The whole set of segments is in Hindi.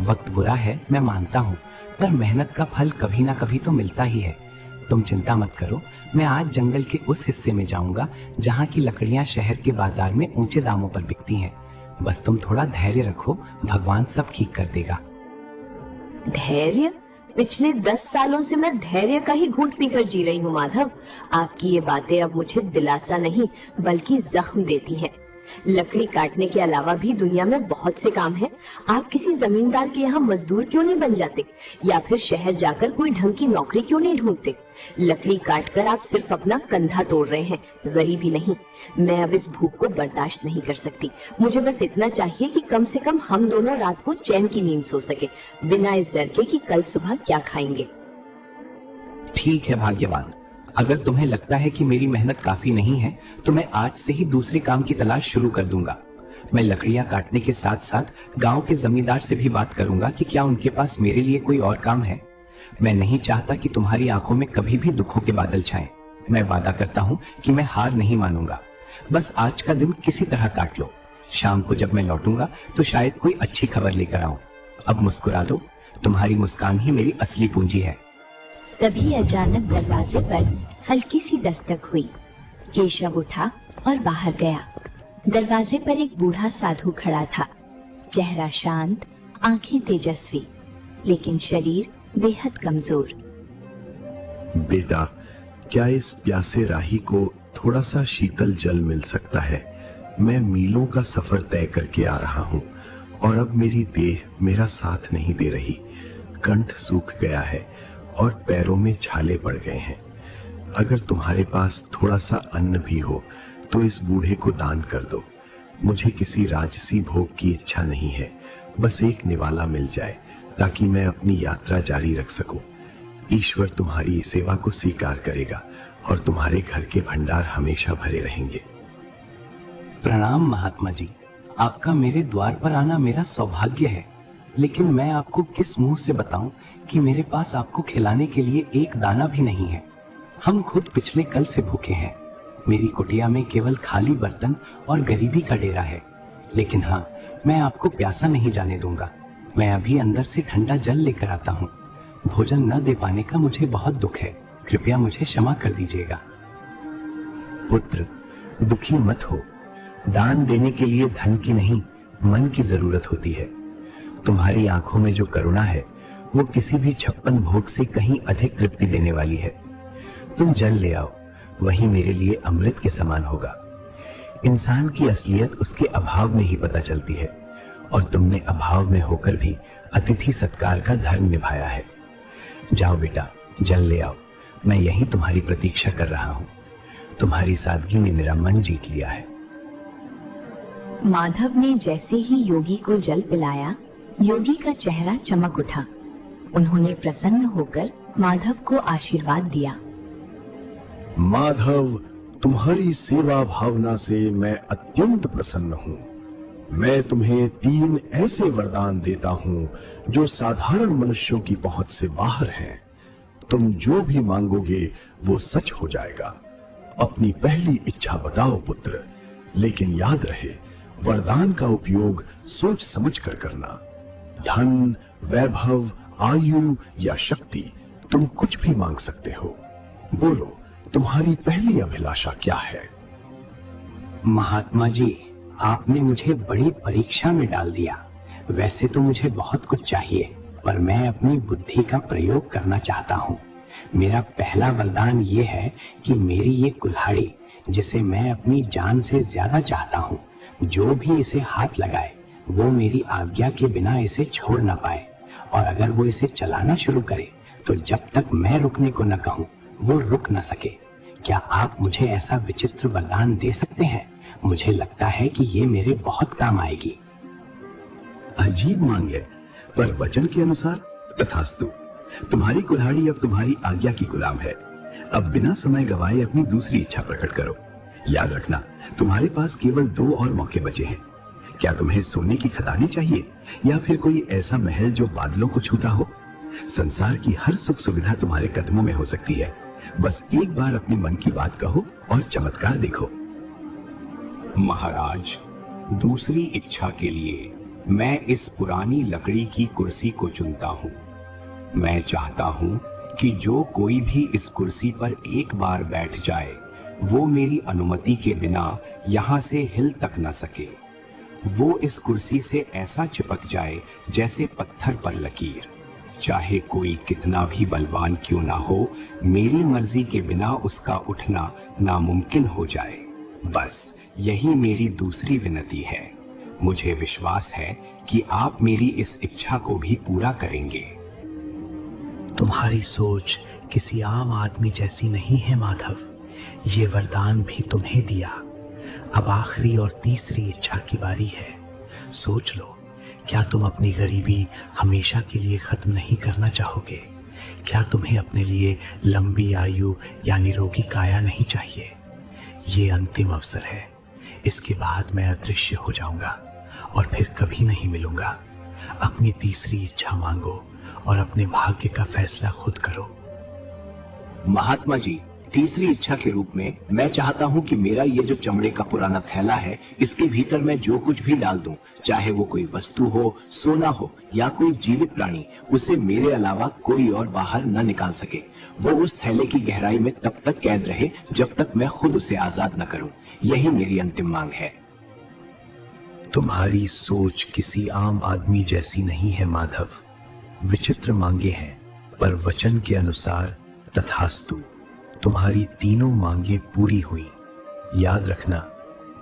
वक्त बुरा है, मैं मानता हूँ, पर मेहनत का फल कभी ना कभी तो मिलता ही है। तुम चिंता मत करो, मैं आज जंगल के उस हिस्से में जाऊंगा जहाँ की लकड़ियाँ शहर के बाजार में ऊंचे दामों पर बिकती हैं। बस तुम थोड़ा धैर्य रखो, भगवान सब ठीक कर देगा। धैर्य? पिछले 10 सालों से मैं धैर्य का ही घूंट पीकर जी रही हूँ माधव। आपकी ये बातें अब मुझे दिलासा नहीं बल्कि जख्म देती हैं। लकड़ी काटने के अलावा भी दुनिया में बहुत से काम हैं। आप किसी जमींदार के यहाँ मजदूर क्यों नहीं बन जाते, या फिर शहर जाकर कोई ढंग की नौकरी क्यों नहीं ढूंढते? लकड़ी काटकर आप सिर्फ अपना कंधा तोड़ रहे हैं, गरीबी नहीं। मैं अब इस भूख को बर्दाश्त नहीं कर सकती। मुझे बस इतना चाहिए कि कम से कम हम दोनों रात को चैन की नींद सो सके, बिना इस डर के कि कल सुबह क्या खाएंगे। ठीक है भाग्यवान, अगर तुम्हें लगता है कि मेरी मेहनत काफी नहीं है तो मैं आज से ही दूसरे काम की तलाश शुरू कर दूंगा। मैं लकड़ियां काटने के साथ साथ गांव के जमींदार से भी बात करूंगा कि क्या उनके पास मेरे लिए कोई और काम है। मैं नहीं चाहता कि तुम्हारी आंखों में कभी भी दुखों के बादल छाएं। मैं वादा करता हूं कि मैं हार नहीं मानूंगा। बस आज का दिन किसी तरह काट लो। शाम को जब मैं लौटूंगा तो शायद कोई अच्छी खबर लेकर आऊं। अब मुस्कुरा दो, तुम्हारी मुस्कान ही मेरी असली पूंजी है। तभी अचानक दरवाजे पर हल्की सी दस्तक हुई। केशव उठा और बाहर गया। दरवाजे पर एक बूढ़ा साधु खड़ा था। चेहरा शांत, आंखें तेजस्वी, लेकिन शरीर बेहद कमजोर। बेटा, क्या इस प्यासे राही को थोड़ा सा शीतल जल मिल सकता है? मैं मीलों का सफर तय करके आ रहा हूँ और अब मेरी देह मेरा साथ नहीं दे रही। कंठ सूख गया है और पैरों में छाले पड़ गए हैं। अगर तुम्हारे पास थोड़ा सा अन्न भी हो तो इस बूढ़े को दान कर दो। मुझे किसी राजसी भोग की इच्छा नहीं है, बस एक निवाला मिल जाए ताकि मैं अपनी यात्रा जारी रख सकूं। ईश्वर तुम्हारी सेवा को स्वीकार करेगा और तुम्हारे घर के भंडार हमेशा भरे रहेंगे। प्रणाम महात्मा जी, आपका मेरे द्वार पर आना मेरा सौभाग्य है, लेकिन मैं आपको किस मुंह से बताऊं कि मेरे पास आपको खिलाने के लिए एक दाना भी नहीं है। हम खुद पिछले कल से भूखे हैं। मेरी कुटिया में केवल खाली बर्तन और गरीबी का डेरा है। लेकिन हाँ, मैं आपको प्यासा नहीं जाने दूंगा। मैं अभी अंदर से ठंडा जल लेकर आता हूँ। भोजन न दे पाने का मुझे बहुत दुख है, कृपया मुझे क्षमा कर दीजिएगा। पुत्र, दुखी मत हो। दान देने के लिए धन की नहीं, मन की जरूरत होती है। तुम्हारी आंखों में जो करुणा है वो किसी भी 56 भोग से कहीं अधिक तृप्ति देने वाली है। तुम जल ले आओ, वही मेरे लिए अमृत के समान होगा। इंसान की असलियत उसके अभाव में ही पता चलती है, और तुमने अभाव में होकर भी अतिथि सत्कार का धर्म निभाया है। जाओ बेटा, जल ले आओ। मैं यहीं तुम्हारी प्रतीक्षा कर रहा हूँ। तुम्हारी सादगी ने मेरा मन जीत लिया है। माधव ने जैसे ही योगी को जल पिलाया, योगी का चेहरा चमक उठा। उन्होंने प्रसन्न होकर माधव को आशीर्वाद दिया। माधव, तुम्हारी सेवा भावना से मैं अत्यंत प्रसन्न हूँ। मैं तुम्हें 3 ऐसे वरदान देता हूँ जो साधारण मनुष्यों की पहुंच से बाहर हैं। तुम जो भी मांगोगे वो सच हो जाएगा। अपनी पहली इच्छा बताओ पुत्र, लेकिन याद रहे वरदान का उपयोग सोच समझ कर करना। धन, वैभव, आयु या शक्ति, तुम कुछ भी मांग सकते हो। बोलो, तुम्हारी पहली अभिलाषा क्या है? महात्मा जी, आपने मुझे बड़ी परीक्षा में डाल दिया। वैसे तो मुझे बहुत कुछ चाहिए, पर मैं अपनी बुद्धि का प्रयोग करना चाहता हूँ। मेरा पहला वरदान ये है कि मेरी ये कुल्हाड़ी, जिसे मैं अपनी जान से ज्यादा चाहता हूँ, जो भी इसे हाथ लगाए वो मेरी आज्ञा के बिना इसे छोड़ ना पाए, और अगर वो इसे चलाना शुरू करे तो जब तक मैं रुकने को न कहूँ वो रुक न सके। क्या आप मुझे ऐसा विचित्र वरदान दे सकते हैं? मुझे लगता है कि ये मेरे बहुत काम आएगी। अजीब मांग है, पर वचन के अनुसार तथास्तु। तुम्हारी कुल्हाड़ी अब तुम्हारी आज्ञा की गुलाम है। अब बिना समय गवाए अपनी दूसरी इच्छा प्रकट करो। याद रखना, तुम्हारे पास केवल 2 और मौके बचे हैं। क्या तुम्हें सोने की खदानें चाहिए, या फिर कोई ऐसा महल जो बादलों को छूता हो? संसार की हर सुख सुविधा तुम्हारे कदमों में हो सकती है। बस एक बार अपने मन की बात कहो और चमत्कार देखो। महाराज, दूसरी इच्छा के लिए मैं इस पुरानी लकड़ी की कुर्सी को चुनता हूँ। मैं चाहता हूँ कि जो कोई भी इस कुर्सी पर एक बार बैठ जाए वो मेरी अनुमति के बिना यहाँ से हिल तक न सके। वो इस कुर्सी से ऐसा चिपक जाए जैसे पत्थर पर लकीर। चाहे कोई कितना भी बलवान क्यों ना हो, मेरी मर्जी के बिना उसका उठना नामुमकिन हो जाए। बस यही मेरी दूसरी विनती है। मुझे विश्वास है कि आप मेरी इस इच्छा को भी पूरा करेंगे। तुम्हारी सोच किसी आम आदमी जैसी नहीं है माधव। ये वरदान भी तुम्हें दिया। अब आखिरी और तीसरी इच्छा की बारी है। सोच लो, क्या तुम अपनी गरीबी हमेशा के लिए खत्म नहीं करना चाहोगे? क्या तुम्हें अपने लिए लंबी आयु या निरोगी काया नहीं चाहिए? ये अंतिम अवसर है। इसके बाद मैं अदृश्य हो जाऊंगा और फिर कभी नहीं मिलूंगा। अपनी तीसरी इच्छा मांगो और अपने भाग्य का फैसला खुद करो। महात्मा जी, तीसरी इच्छा के रूप में मैं चाहता हूँ कि मेरा ये जो चमड़े का पुराना थैला है, इसके भीतर मैं जो कुछ भी डाल दूं, चाहे वो कोई वस्तु हो, सोना हो या कोई जीवित प्राणी, उसे मेरे अलावा कोई और बाहर न निकाल सके। वो उस थैले की गहराई में तब तक कैद रहे जब तक मैं खुद उसे आजाद न करूं। यही मेरी अंतिम मांग है। तुम्हारी सोच किसी आम आदमी जैसी नहीं है माधव। विचित्र मांगे हैं, पर वचन के अनुसार तथास्तु। तुम्हारी तीनों मांगे पूरी हुई। याद रखना,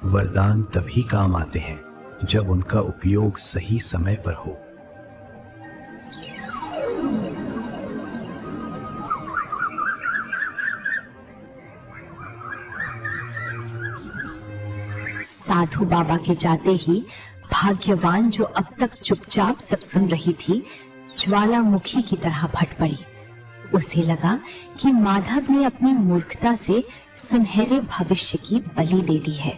वरदान तभी काम आते हैं जब उनका उपयोग सही समय पर हो। साधु बाबा के जाते ही भाग्यवान, जो अब तक चुपचाप सब सुन रही थी, ज्वालामुखी की तरह फट पड़ी। उसे लगा कि माधव ने अपनी मूर्खता से सुनहरे भविष्य की बलि दे दी है।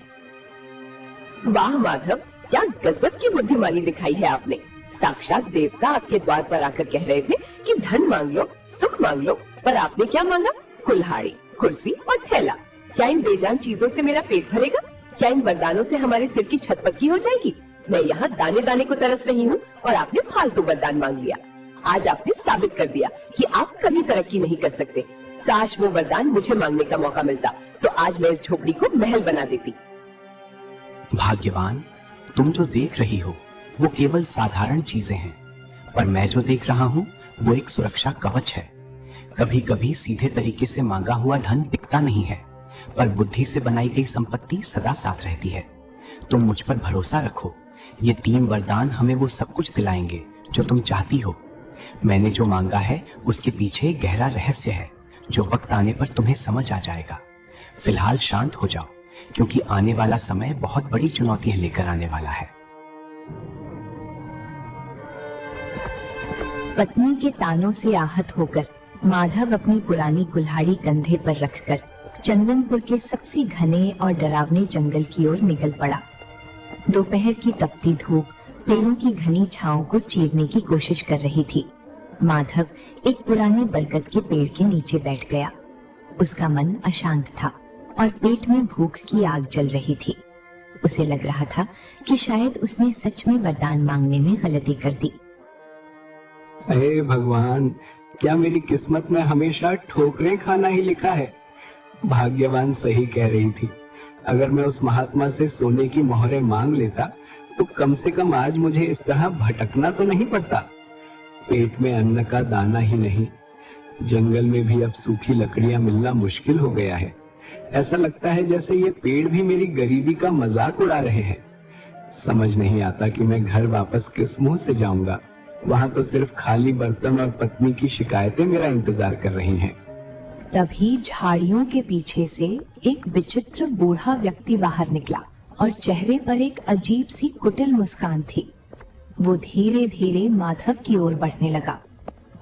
वाह माधव, क्या गजब की बुद्धिमानी दिखाई है आपने। साक्षात देवता आपके द्वार पर आकर कह रहे थे कि धन मांग लो, सुख मांग लो, पर आपने क्या मांगा? कुल्हाड़ी, कुर्सी और थैला। क्या इन बेजान चीजों से मेरा पेट भरेगा? क्या इन वरदानों से हमारे सिर की छत पक्की हो जाएगी? मैं यहाँ दाने दाने को तरस रही हूँ और आपने फालतू वरदान मांग लिया। आज आपने साबित कर दिया कि आप कभी तरक्की नहीं कर सकते। काश वो वरदान मुझे मांगने का मौका मिलता, तो आज मैं इस झोपड़ी को महल बना देती। भाग्यवान, तुम जो देख रही हो वो केवल साधारण चीजें हैं, पर मैं जो देख रहा हूँ वो एक सुरक्षा कवच है। कभी कभी सीधे तरीके से मांगा हुआ धन टिकता नहीं है, पर बुद्धि से बनाई गई संपत्ति सदा साथ रहती है। तुम मुझ पर भरोसा रखो। ये 3 वरदान हमें वो सब कुछ दिलाएंगे जो तुम चाहती हो। मैंने जो मांगा है उसके पीछे एक गहरा रहस्य है जो वक्त आने पर तुम्हें समझ आ जाएगा। फिलहाल शांत हो जाओ, क्योंकि आने वाला समय बहुत बड़ी चुनौतियां लेकर आने वाला है। पत्नी के तानों से आहत होकर माधव अपनी पुरानी कुल्हाड़ी कंधे पर रखकर चंदनपुर के सबसे घने और डरावने जंगल की ओर निकल पड़ा। दोपहर की तपती धूप पेड़ों की घनी छांव को चीरने की कोशिश कर रही थी। माधव एक पुराने बरगद के पेड़ के नीचे बैठ गया। उसका मन अशांत था और पेट में भूख की आग जल रही थी। उसे लग रहा था कि शायद उसने सच में वरदान मांगने में गलती कर दी। हे भगवान, क्या मेरी किस्मत में हमेशा ठोकरें खाना ही लिखा है? भाग्यवान सही कह रही थी। अगर मैं उस महात्मा से सोने की मोहरें मांग लेता तो कम से कम आज मुझे इस तरह भटकना तो नहीं पड़ता। पेट में अन्न का दाना ही नहीं, जंगल में भी अब सूखी लकड़ियां मिलना मुश्किल हो गया है। ऐसा लगता है जैसे ये पेड़ भी मेरी गरीबी का मजाक उड़ा रहे हैं। समझ नहीं आता कि मैं घर वापस किस मुंह से जाऊंगा। वहां तो सिर्फ खाली बर्तन और पत्नी की शिकायतें मेरा इंतजार कर रही हैं। तभी झाड़ियों के पीछे से एक विचित्र बूढ़ा व्यक्ति बाहर निकला और चेहरे पर एक अजीब सी कुटिल मुस्कान थी। वो धीरे धीरे माधव की ओर बढ़ने लगा।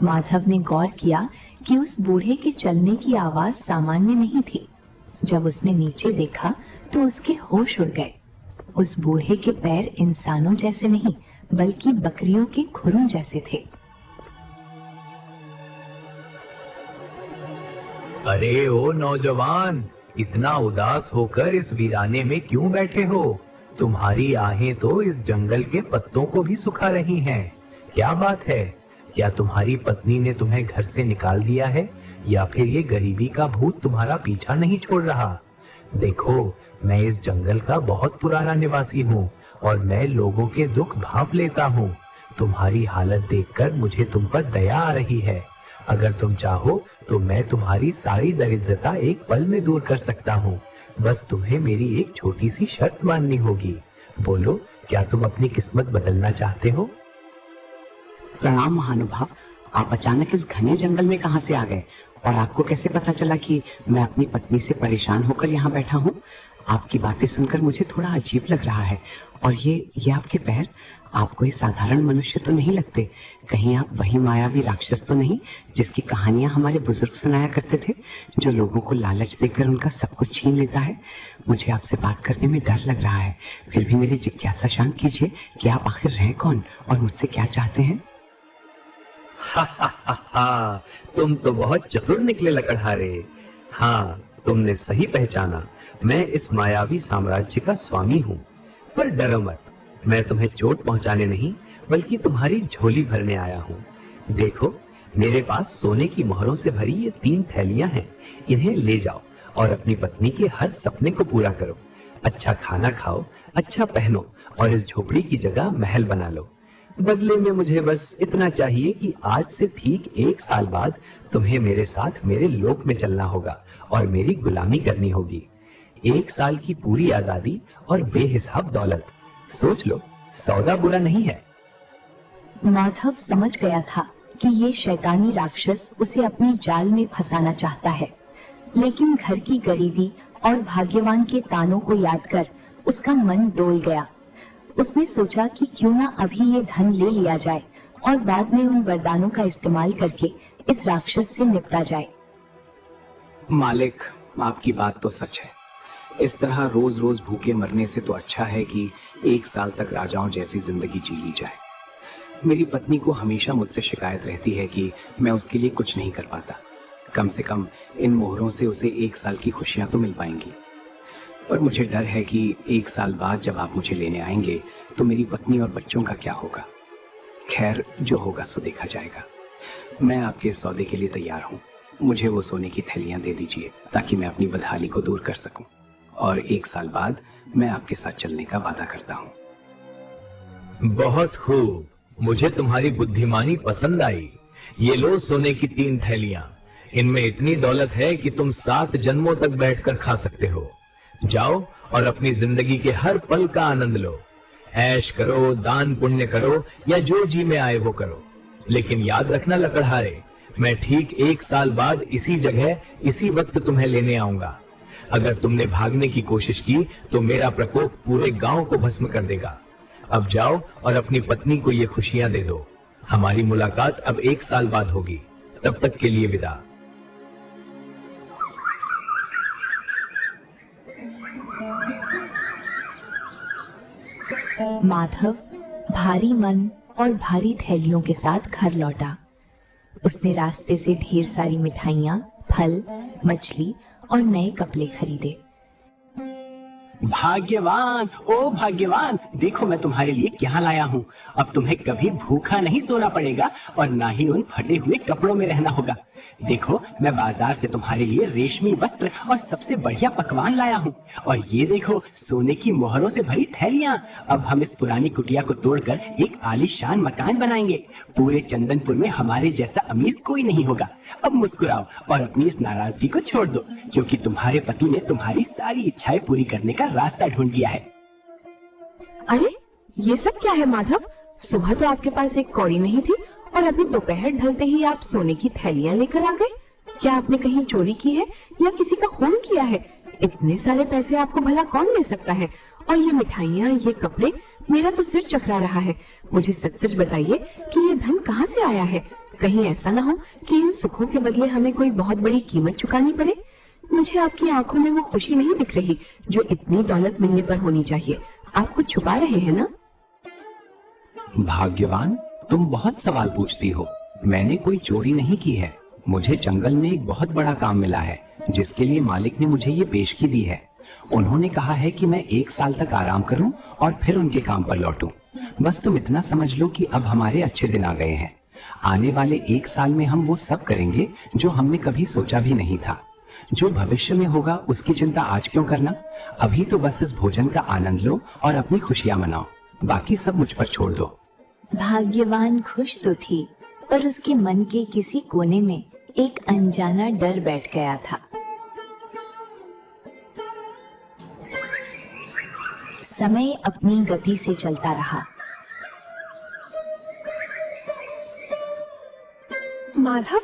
माधव ने गौर किया कि उस बूढ़े के चलने की आवाज सामान्य नहीं थी। जब उसने नीचे देखा तो उसके होश उड़ गए। उस बूढ़े के पैर इंसानों जैसे नहीं, बल्कि बकरियों के खुरों जैसे थे। अरे ओ नौजवान, इतना उदास होकर इस वीराने में क्यों बैठे हो? तुम्हारी आहें तो इस जंगल के पत्तों को भी सुखा रही हैं। क्या बात है? क्या तुम्हारी पत्नी ने तुम्हें घर से निकाल दिया है, या फिर ये गरीबी का भूत तुम्हारा पीछा नहीं छोड़ रहा? देखो, मैं इस जंगल का बहुत पुराना निवासी हूँ और मैं लोगों के दुख भांप लेता हूँ। तुम्हारी हालत देखकर मुझे तुम पर दया आ रही है। अगर तुम चाहो तो मैं तुम्हारी सारी दरिद्रता एक पल में दूर कर सकता हूँ। बस तुम्हें मेरी एक छोटी सी शर्त माननी होगी। बोलो, क्या तुम अपनी किस्मत बदलना चाहते हो? प्रणाम महानुभाव, आप अचानक इस घने जंगल में कहां से आ गए और आपको कैसे पता चला कि मैं अपनी पत्नी से परेशान होकर यहाँ बैठा हूँ? आपकी बातें सुनकर मुझे थोड़ा अजीब लग रहा है। और ये आपके पैर, आप कोई साधारण मनुष्य तो नहीं लगते। कहीं आप वही मायावी राक्षस तो नहीं जिसकी कहानियां हमारे बुजुर्ग सुनाया करते थे, जो लोगों को लालच देकर उनका सब कुछ छीन लेता है? मुझे आपसे बात करने में डर लग रहा है, फिर भी मेरी जिज्ञासा शांत कीजिए कि आप आखिर हैं कौन और मुझसे क्या चाहते हैं? तुम तो बहुत चतुर निकले लकड़हारे। हाँ, तुमने सही पहचाना। मैं इस मायावी साम्राज्य का स्वामी हूँ। पर डरो मत, मैं तुम्हें चोट पहुंचाने नहीं बल्कि तुम्हारी झोली भरने आया हूँ। देखो, मेरे पास सोने की मोहरों से भरी ये 3 थैलियां हैं। इन्हें ले जाओ और अपनी पत्नी के हर सपने को पूरा करो। अच्छा खाना खाओ, अच्छा पहनो और इस झोपड़ी की जगह महल बना लो। बदले में मुझे बस इतना चाहिए कि आज से ठीक 1 साल बाद तुम्हें मेरे साथ मेरे लोक में चलना होगा और मेरी गुलामी करनी होगी। 1 साल की पूरी आजादी और बेहिसाब दौलत। सोच लो, सौदा बुरा नहीं है। माधव समझ गया था कि ये शैतानी राक्षस उसे अपनी जाल में फंसाना चाहता है, लेकिन घर की गरीबी और भाग्यवान के तानों को याद कर उसका मन डोल गया। उसने सोचा कि क्यों ना अभी ये धन ले लिया जाए और बाद में उन वरदानों का इस्तेमाल करके इस राक्षस से निपटा जाए। मालिक, आपकी बात तो सच है। इस तरह रोज रोज भूखे मरने से तो अच्छा है कि 1 साल तक राजाओं जैसी जिंदगी जी ली जाए। मेरी पत्नी को हमेशा मुझसे शिकायत रहती है कि मैं उसके लिए कुछ नहीं कर पाता। कम से कम इन मोहरों से उसे 1 साल की खुशियां तो मिल पाएंगी। पर मुझे डर है कि 1 साल बाद जब आप मुझे लेने आएंगे तो मेरी पत्नी और बच्चों का क्या होगा। खैर, जो होगा सो देखा जाएगा। मैं आपके इस सौदे के लिए तैयार हूँ। मुझे वो सोने की थैलियां दे दीजिए ताकि मैं अपनी बदहाली को दूर कर सकूं, और 1 साल बाद मैं आपके साथ चलने का वादा करता हूँ। बहुत खूब, मुझे तुम्हारी बुद्धिमानी पसंद आई। ये लो सोने की 3 थैलियां। इनमें इतनी दौलत है कि तुम 7 जन्मों तक बैठकर खा सकते हो। जाओ और अपनी जिंदगी के हर पल का आनंद लो। ऐश करो, दान पुण्य करो या जो जी में आए वो करो। लेकिन याद रखना लकड़हारे, मैं ठीक 1 साल बाद इसी जगह इसी वक्त तुम्हें लेने आऊंगा। अगर तुमने भागने की कोशिश की तो मेरा प्रकोप पूरे गांव को भस्म कर देगा। अब जाओ और अपनी पत्नी को ये खुशियां दे दो। हमारी मुलाकात अब 1 साल बाद होगी। तब तक के लिए विदा। माधव भारी मन और भारी थैलियों के साथ घर लौटा। उसने रास्ते से ढेर सारी मिठाइयाँ, फल, मछली और नए कपड़े खरीदे। भाग्यवान, ओ भाग्यवान, देखो मैं तुम्हारे लिए क्या लाया हूँ। अब तुम्हें कभी भूखा नहीं सोना पड़ेगा और ना ही उन फटे हुए कपड़ों में रहना होगा। देखो, मैं बाजार से तुम्हारे लिए रेशमी वस्त्र और सबसे बढ़िया पकवान लाया हूँ। और ये देखो, सोने की मोहरों से भरी थैलियाँ। अब हम इस पुरानी कुटिया को तोड़कर एक आलीशान मकान बनाएंगे। पूरे चंदनपुर में हमारे जैसा अमीर कोई नहीं होगा। अब मुस्कुराओ और अपनी इस नाराजगी को छोड़ दो, क्योंकि तुम्हारे पति ने तुम्हारी सारी इच्छाएं पूरी करने का रास्ता ढूंढ लिया है। अरे, ये सब क्या है माधव? सुबह तो आपके पास एक कौड़ी नहीं थी और अभी दोपहर ढलते ही आप सोने की थैलियां लेकर आ गए। क्या आपने कहीं चोरी की है या किसी का खून किया है? इतने सारे पैसे आपको भला कौन दे सकता है? और ये मिठाइयाँ, ये कपड़े, मेरा तो सिर चकरा रहा है। मुझे सच सच बताइए कि ये धन कहाँ से आया है? कहीं ऐसा ना हो कि इन सुखों के बदले हमें कोई बहुत बड़ी कीमत चुकानी पड़े। मुझे आपकी आंखों में वो खुशी नहीं दिख रही जो इतनी दौलत मिलने पर होनी चाहिए। आप कुछ छुपा रहे हैं ना? भाग्यवान, तुम बहुत सवाल पूछती हो। मैंने कोई चोरी नहीं की है। मुझे जंगल में एक बहुत बड़ा काम मिला है जिसके लिए मालिक ने मुझे ये पेशगी दी है। उन्होंने कहा है कि मैं 1 साल तक आराम करूं और फिर उनके काम पर लौटूं। बस तुम इतना समझ लो कि अब हमारे अच्छे दिन आ गए हैं। आने वाले 1 साल में हम वो सब करेंगे जो हमने कभी सोचा भी नहीं था। जो भविष्य में होगा उसकी चिंता आज क्यों करना। अभी तो बस इस भोजन का आनंद लो और अपनी खुशियां मनाओ, बाकी सब मुझ पर छोड़ दो। भाग्यवान खुश तो थी, पर उसके मन के किसी कोने में एक अनजाना डर बैठ गया था। समय अपनी गति से चलता रहा। माधव,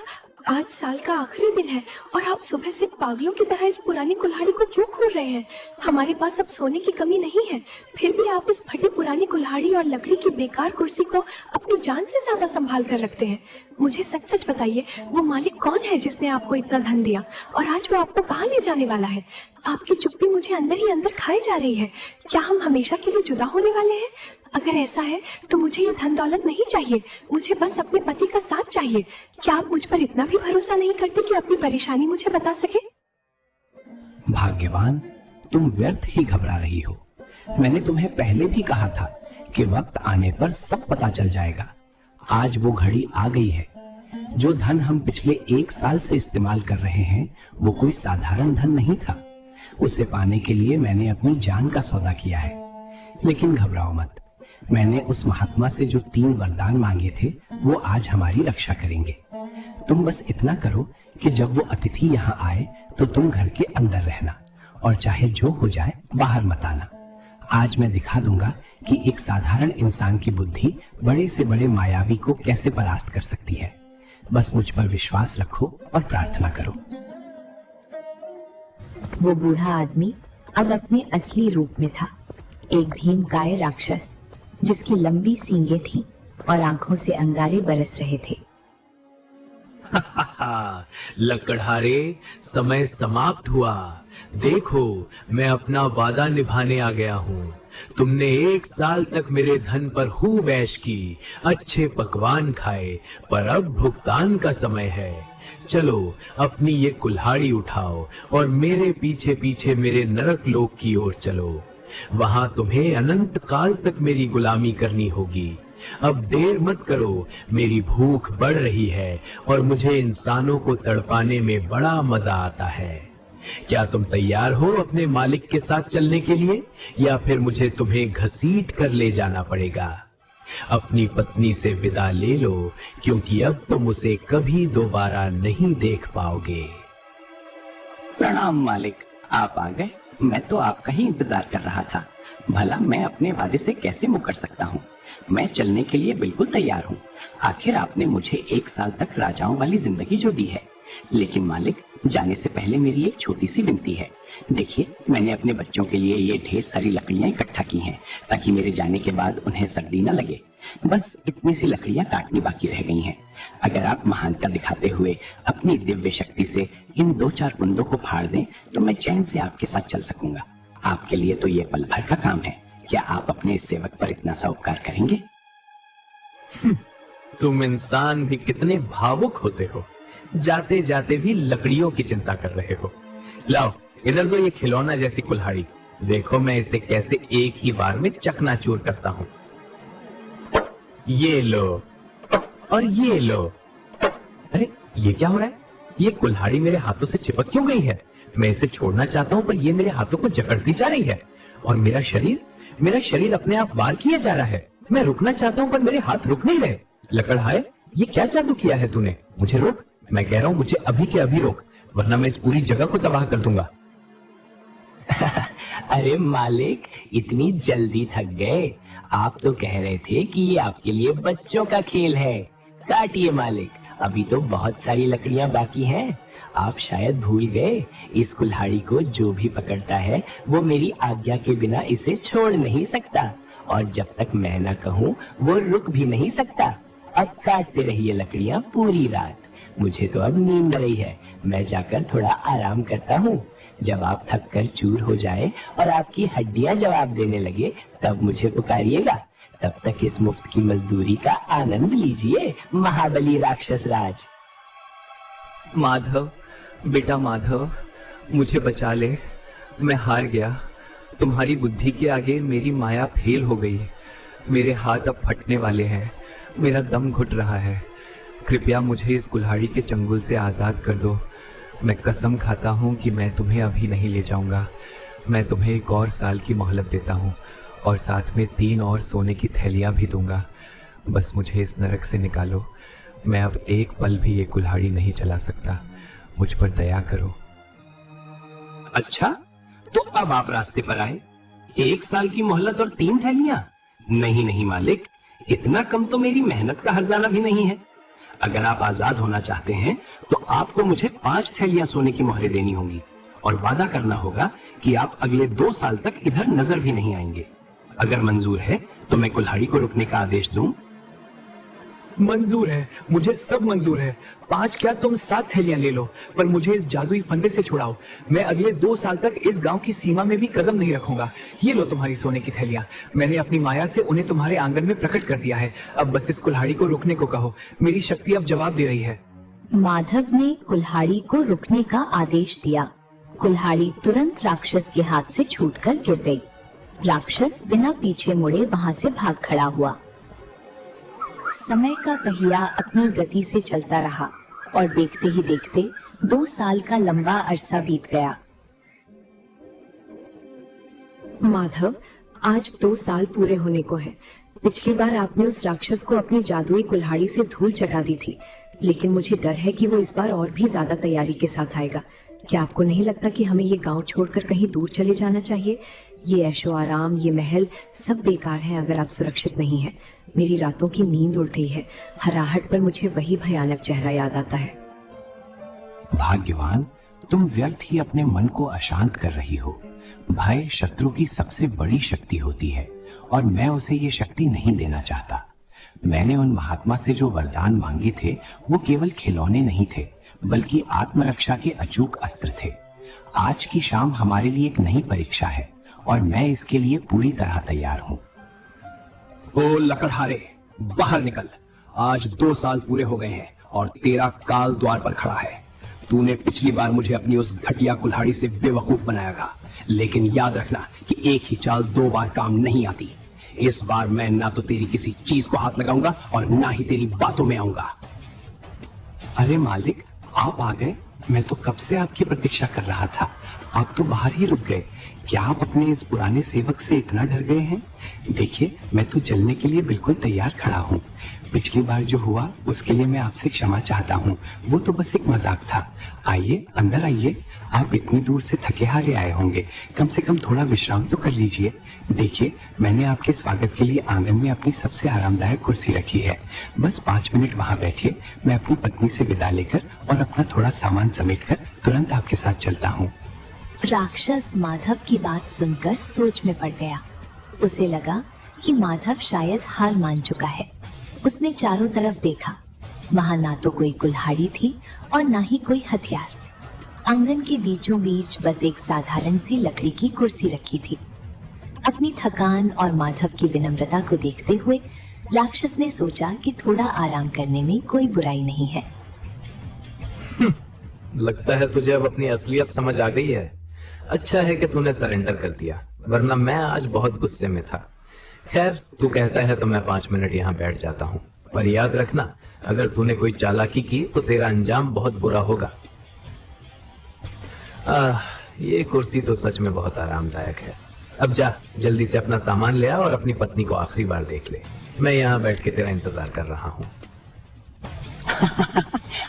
आज साल का आखिरी दिन है और आप सुबह से पागलों की तरह इस पुरानी कुल्हाड़ी को क्यों घूर रहे हैं? हमारे पास अब सोने की कमी नहीं है, फिर भी आप इस फटी पुरानी कुल्हाड़ी और लकड़ी की बेकार कुर्सी को अपनी जान से ज्यादा संभाल कर रखते हैं। मुझे सच सच बताइए, वो मालिक कौन है जिसने आपको इतना धन दिया और आज वो आपको कहाँ ले जाने वाला है? आपकी चुप्पी मुझे अंदर ही अंदर खाई जा रही है। क्या हम हमेशा के लिए जुदा होने वाले हैं? अगर ऐसा है तो मुझे ये धन दौलत नहीं चाहिए, मुझे बस अपने पति का साथ चाहिए। क्या आप मुझ पर इतना भी भरोसा नहीं करते कि अपनी परेशानी मुझे बता सके? भाग्यवान, तुम व्यर्थ ही घबरा रही हो। मैंने तुम्हें पहले भी कहा था कि वक्त आने पर सब पता चल जाएगा। आज वो घड़ी आ गई है। जो धन हम पिछले 1 साल से इस्तेमाल कर रहे हैं वो कोई साधारण धन नहीं था। उसे पाने के लिए मैंने अपनी जान का सौदा किया है। लेकिन घबराओ मत, मैंने उस महात्मा से जो 3 वरदान मांगे थे वो आज हमारी रक्षा करेंगे। तुम बस इतना करो कि जब वो अतिथि यहाँ आए तो तुम घर के अंदर रहना और चाहे जो हो जाए बाहर मत आना। आज मैं दिखा दूंगा कि एक साधारण इंसान की बुद्धि बड़े से बड़े मायावी को कैसे परास्त कर सकती है। बस मुझ पर विश्वास रखो और प्रार्थना करो। वो बूढ़ा आदमी अब अपने असली रूप में था, एक भीमकाय राक्षस जिसकी लंबी सींगें थीं और आंखों से अंगारे बरस रहे थे। लकड़हारे, समय समाप्त हुआ। देखो, मैं अपना वादा निभाने आ गया हूँ। तुमने 1 साल तक मेरे धन पर खूब ऐश की, अच्छे पकवान खाए, पर अब भुगतान का समय है। चलो अपनी ये कुल्हाड़ी उठाओ और मेरे पीछे पीछे मेरे नरक लोक की ओर चलो। वहां तुम्हें अनंत काल तक मेरी गुलामी करनी होगी। अब देर मत करो, मेरी भूख बढ़ रही है और मुझे इंसानों को तड़पाने में बड़ा मजा आता है। क्या तुम तैयार हो अपने मालिक के साथ चलने के लिए, या फिर मुझे तुम्हें घसीट कर ले जाना पड़ेगा? अपनी पत्नी से विदा ले लो, क्योंकि अब तुम उसे कभी दोबारा नहीं देख पाओगे। प्रणाम मालिक, आप आ गए। मैं तो आपका ही इंतजार कर रहा था। भला मैं अपने वादे से कैसे मुकर सकता हूँ। मैं चलने के लिए बिल्कुल तैयार हूँ। आखिर आपने मुझे 1 साल तक राजाओं वाली जिंदगी जो दी है। लेकिन मालिक, जाने से पहले मेरी एक छोटी सी विनती है। देखिए, मैंने अपने बच्चों के लिए ये ढेर सारी लकड़ियां इकट्ठा की हैं ताकि मेरे जाने के बाद उन्हें सर्दी न लगे। बस इतनी सी लकड़ियां काटनी बाकी रह गई हैं। अगर आप महानता दिखाते हुए अपनी दिव्य शक्ति से इन 2-4 कुंदों को फाड़ दें तो मैं चैन से आपके साथ चल सकूंगा। आपके लिए तो ये पल भर का काम है। क्या आप अपने सेवक पर इतना सा उपकार करेंगे? तुम इंसान भी कितने भावुक होते हो, जाते जाते भी लकड़ियों की चिंता कर रहे हो। लाओ इधर दो ये खिलौना जैसी कुल्हाड़ी। देखो मैं इसे कैसे एक ही बार में चकनाचूर करता हूँ। ये लो और ये लो। अरे ये क्या हो रहा है? ये कुल्हाड़ी मेरे हाथों से चिपक क्यों गई है? मैं इसे छोड़ना चाहता हूँ पर ये मेरे हाथों को जकड़ती जा रही है। और मेरा शरीर अपने आप वार किया जा रहा है। मैं रुकना चाहता हूँ पर मेरे हाथ रुक नहीं रहे। लकड़हारे, ये क्या जादू किया है तूने? मुझे रोक, मैं कह रहा हूँ मुझे अभी के अभी रोक, वरना मैं इस पूरी जगह को तबाह कर दूंगा। अरे मालिक, इतनी जल्दी थक गए? आप तो कह रहे थे कि ये आपके लिए बच्चों का खेल है। काटिए मालिक, अभी तो बहुत सारी लकड़ियां बाकी हैं। आप शायद भूल गए, इस कुल्हाड़ी को जो भी पकड़ता है वो मेरी आज्ञा के बिना इसे छोड़ नहीं सकता, और जब तक मैं ना कहूँ वो रुक भी नहीं सकता। अब काटते रहिए लकड़ियां पूरी रात। मुझे तो अब नींद आ रही है, मैं जाकर थोड़ा आराम करता हूँ। जब आप थक कर चूर हो जाए और आपकी हड्डियां जवाब देने लगे तब मुझे पुकारिएगा। तब तक इस मुफ्त की मजदूरी का आनंद लीजिए, महाबली राक्षस राज। माधव, बेटा माधव, मुझे बचा ले। मैं हार गया। तुम्हारी बुद्धि के आगे मेरी माया फेल हो गई। मेरे हाथ अब फटने वाले हैं, मेरा दम घुट रहा है। कृपया मुझे इस कुल्हाड़ी के चंगुल से आजाद कर दो। मैं कसम खाता हूँ कि मैं तुम्हें अभी नहीं ले जाऊंगा। मैं तुम्हें 1 और साल की मोहलत देता हूँ और साथ में 3 और सोने की थैलियाँ भी दूंगा। बस मुझे इस नरक से निकालो। मैं अब एक पल भी ये कुल्हाड़ी नहीं चला सकता। मुझ पर दया करो। अच्छा, तो अब आप रास्ते पर आए। 1 साल की मोहलत और 3 थैलियां? नहीं नहीं मालिक, इतना कम तो मेरी मेहनत का हर्जाना भी नहीं है। अगर आप आजाद होना चाहते हैं तो आपको मुझे 5 थैलियां सोने की मोहरें देनी होंगी और वादा करना होगा कि आप अगले 2 साल तक इधर नजर भी नहीं आएंगे। अगर मंजूर है तो मैं कुल्हाड़ी को रुकने का आदेश दूं। मंजूर है, मुझे सब मंजूर है। 5 क्या तुम 7 थैलियां ले लो, पर मुझे इस जादुई फंदे से छुड़ाओ। मैं अगले 2 साल तक इस गांव की सीमा में भी कदम नहीं रखूंगा। ये लो तुम्हारी सोने की थैलियां। मैंने अपनी माया से उन्हें तुम्हारे आंगन में प्रकट कर दिया है। अब बस इस कुल्हाड़ी को रुकने को कहो। मेरी शक्ति अब जवाब दे रही है। माधव ने कुल्हाड़ी को रुकने का आदेश दिया। कुल्हाड़ी तुरंत राक्षस के हाथ से छूटकर गिर गई। राक्षस बिना पीछे मुड़े वहां से भाग खड़ा हुआ। समय का पहिया अपनी गति से चलता रहा और देखते ही देखते 2 साल का लंबा अरसा बीत गया। माधव, आज 2 साल पूरे होने को है। पिछली बार आपने उस राक्षस को अपनी जादुई कुल्हाड़ी से धूल चटा दी थी, लेकिन मुझे डर है कि वो इस बार और भी ज्यादा तैयारी के साथ आएगा। क्या आपको नहीं लगता कि हमें ये गांव छोड़कर कहीं दूर चले जाना चाहिए? ये ऐशो आराम, ये महल सब बेकार है अगर आप सुरक्षित नहीं हैं। मेरी रातों की नींद उड़ गई है। हराहट पर मुझे वही भयानक चेहरा याद आता है। भाग्यवान, तुम व्यर्थ ही अपने मन को अशांत कर रही हो। भय शत्रु की सबसे बड़ी शक्ति होती है और मैं उसे ये शक्ति नहीं देना चाहता। मैंने उन महात्मा से जो वरदान मांगे थे वो केवल खिलौने नहीं थे, बल्कि आत्मरक्षा के अचूक अस्त्र थे। आज की शाम हमारे लिए एक नई परीक्षा है और मैं इसके लिए पूरी तरह तैयार हूँ। ओ लकड़हारे, बाहर निकल। आज 2 साल पूरे हो गए हैं और तेरा काल द्वार पर खड़ा है। तूने पिछली बार मुझे अपनी उस घटिया कुल्हाड़ी से बेवकूफ बनाया, लेकिन याद रखना कि एक ही चाल 2 बार काम नहीं आती। इस बार मैं ना तो तेरी किसी चीज को हाथ लगाऊंगा और ना ही तेरी बातों में आऊंगा। अरे मालिक, आप आ गए। मैं तो कब से आपकी प्रतीक्षा कर रहा था। आप तो बाहर ही रुक गए। क्या आप अपने इस पुराने सेवक से इतना डर गए हैं? देखिए, मैं तो जलने के लिए बिल्कुल तैयार खड़ा हूँ। पिछली बार जो हुआ उसके लिए मैं आपसे क्षमा चाहता हूँ। वो तो बस एक मजाक था। आइए, अंदर आइए। आप इतनी दूर से थके हारे आए होंगे, कम से कम थोड़ा विश्राम तो कर लीजिए। देखिए, मैंने आपके स्वागत के लिए आंगन में अपनी सबसे आरामदायक कुर्सी रखी है। बस 5 मिनट वहाँ बैठिए। मैं अपनी पत्नी से विदा लेकर और अपना थोड़ा सामान समेटकर तुरंत आपके साथ चलता हूँ। राक्षस माधव की बात सुनकर सोच में पड़ गया। उसे लगा कि माधव शायद हार मान चुका है। उसने चारों तरफ देखा। वहाँ ना तो कोई कुल्हाड़ी थी और ना ही कोई हथियार। आंगन के बीचों बीच बस एक साधारण सी लकड़ी की कुर्सी रखी थी। अपनी थकान और माधव की विनम्रता को देखते हुए राक्षस ने सोचा कि थोड़ा आराम करने में कोई बुराई नहीं है। लगता है तुझे अब अपनी असलियत समझ आ गई है। अच्छा है कि तूने सरेंडर कर दिया, वरना मैं आज बहुत गुस्से में था। खैर, तू कहता है तो मैं 5 मिनट यहाँ बैठ जाता हूँ, पर याद रखना, अगर तूने कोई चालाकी की तो तेरा अंजाम बहुत बुरा होगा। ये कुर्सी तो सच में बहुत आरामदायक है। अब जा, जल्दी से अपना सामान ले आ और अपनी पत्नी को आखिरी बार देख ले। मैं यहाँ बैठ के तेरा इंतजार कर रहा हूँ।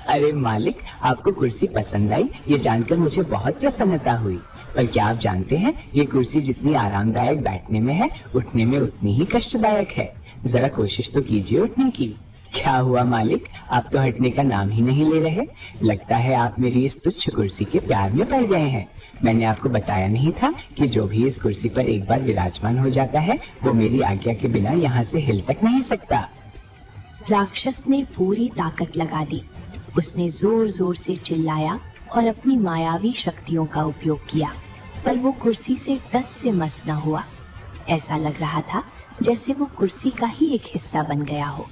अरे मालिक, आपको कुर्सी पसंद आई ये जानकर मुझे बहुत प्रसन्नता हुई। पर क्या आप जानते हैं, ये कुर्सी जितनी आरामदायक बैठने में है, उठने में उतनी ही कष्टदायक है। जरा कोशिश तो कीजिए उठने की। क्या हुआ मालिक, आप तो हटने का नाम ही नहीं ले रहे। लगता है आप मेरी इस तुच्छ कुर्सी के प्यार में पड़ गए हैं। मैंने आपको बताया नहीं था कि जो भी इस कुर्सी पर एक बार विराजमान हो जाता है वो मेरी आज्ञा के बिना यहाँ से हिल तक नहीं सकता। राक्षस ने पूरी ताकत लगा दी। उसने जोर जोर से चिल्लाया और अपनी मायावी शक्तियों का उपयोग किया, पर वो कुर्सी से टस से मस न हुआ। ऐसा लग रहा था जैसे वो कुर्सी का ही एक हिस्सा बन गया हो।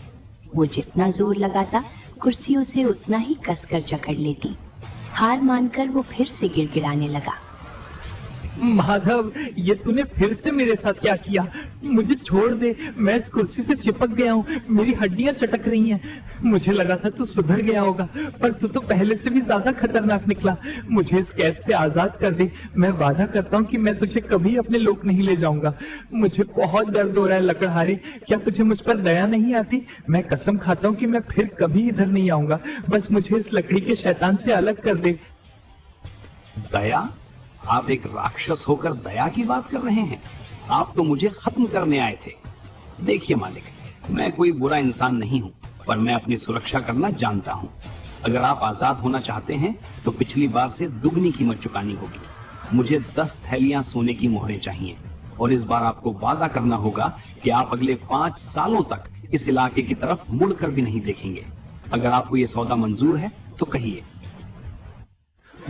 वो जितना जोर लगाता, कुर्सी उसे उतना ही कसकर जकड़ लेती। हार मानकर वो फिर से गिड़गिड़ाने लगा। माधव, ये तूने फिर से मेरे साथ क्या किया? मुझे छोड़ दे, मैं इस कुर्सी से चिपक गया हूँ, मेरी हड्डियां चटक रही हैं। मुझे लगा था तू सुधर गया होगा, पर तू तो पहले से भी ज्यादा खतरनाक निकला। मुझे इस कैद से आजाद कर दे। मैं वादा करता हूँ कि मैं तुझे कभी अपने लोक नहीं ले जाऊंगा। मुझे बहुत दर्द हो रहा है लकड़हारे, क्या तुझे मुझ पर दया नहीं आती? मैं कसम खाता हूँ कि मैं फिर कभी इधर नहीं आऊंगा। बस मुझे इस लकड़ी के शैतान से अलग कर दे। दया? आप एक राक्षस होकर दया की बात कर रहे हैं? आप तो मुझे खत्म करने आए थे। देखिए मालिक, मैं कोई बुरा इंसान नहीं हूँ, पर मैं अपनी सुरक्षा करना जानता हूँ। अगर आप आजाद होना चाहते हैं तो पिछली बार से दुगनी कीमत चुकानी होगी। मुझे 10 थैलियां सोने की मोहरें चाहिए, और इस बार आपको वादा करना होगा कि आप अगले 5 सालों तक इस इलाके की तरफ मुड़कर भी नहीं देखेंगे। अगर आपको ये सौदा मंजूर है तो कहिए।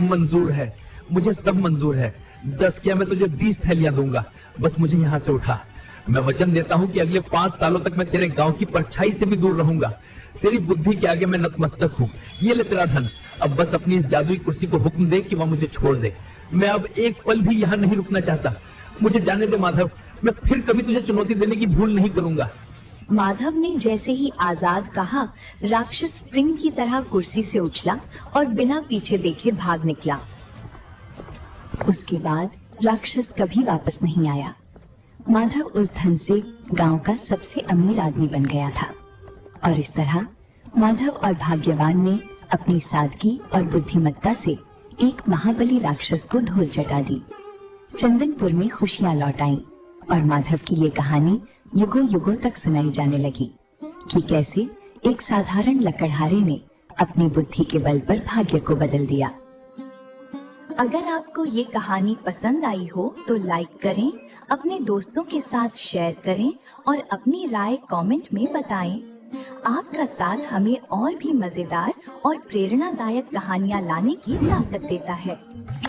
मंजूर है, मुझे सब मंजूर है। 10 क्या, मैं तुझे 20 थैलियां दूंगा। बस मुझे यहाँ से उठा। मैं वचन देता हूँ कि अगले 5 सालों तक मैं तेरे गांव की परछाई से भी दूर रहूंगा। तेरी बुद्धि के आगे मैं नतमस्तक हूँ। ये ले तेरा धन। अब बस अपनी इस जादुई कुर्सी को हुक्म दे कि वह मुझे छोड़ दे। मैं अब एक पल भी यहाँ नहीं रुकना चाहता। मुझे जाने दे माधव, मैं फिर कभी तुझे चुनौती देने की भूल नहीं करूंगा। माधव ने जैसे ही आजाद कहा, राक्षस स्प्रिंग की तरह कुर्सी से उछला और बिना पीछे देखे भाग निकला। उसके बाद राक्षस कभी वापस नहीं आया। माधव उस धन से गांव का सबसे अमीर आदमी बन गया था, और इस तरह माधव और भाग्यवान ने अपनी सादगी और बुद्धिमत्ता से एक महाबली राक्षस को धूल चटा दी। चंदनपुर में खुशियां लौट आईं, और माधव की ये कहानी युगों युगों तक सुनाई जाने लगी कि कैसे एक साधारण लकड़हारे ने अपनी बुद्धि के बल पर भाग्य को बदल दिया। अगर आपको ये कहानी पसंद आई हो तो लाइक करें, अपने दोस्तों के साथ शेयर करें और अपनी राय कमेंट में बताएं। आपका साथ हमें और भी मजेदार और प्रेरणादायक कहानियाँ लाने की ताकत देता है।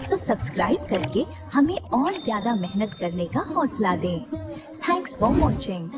तो सब्सक्राइब करके हमें और ज्यादा मेहनत करने का हौसला दें। Thanks for watching.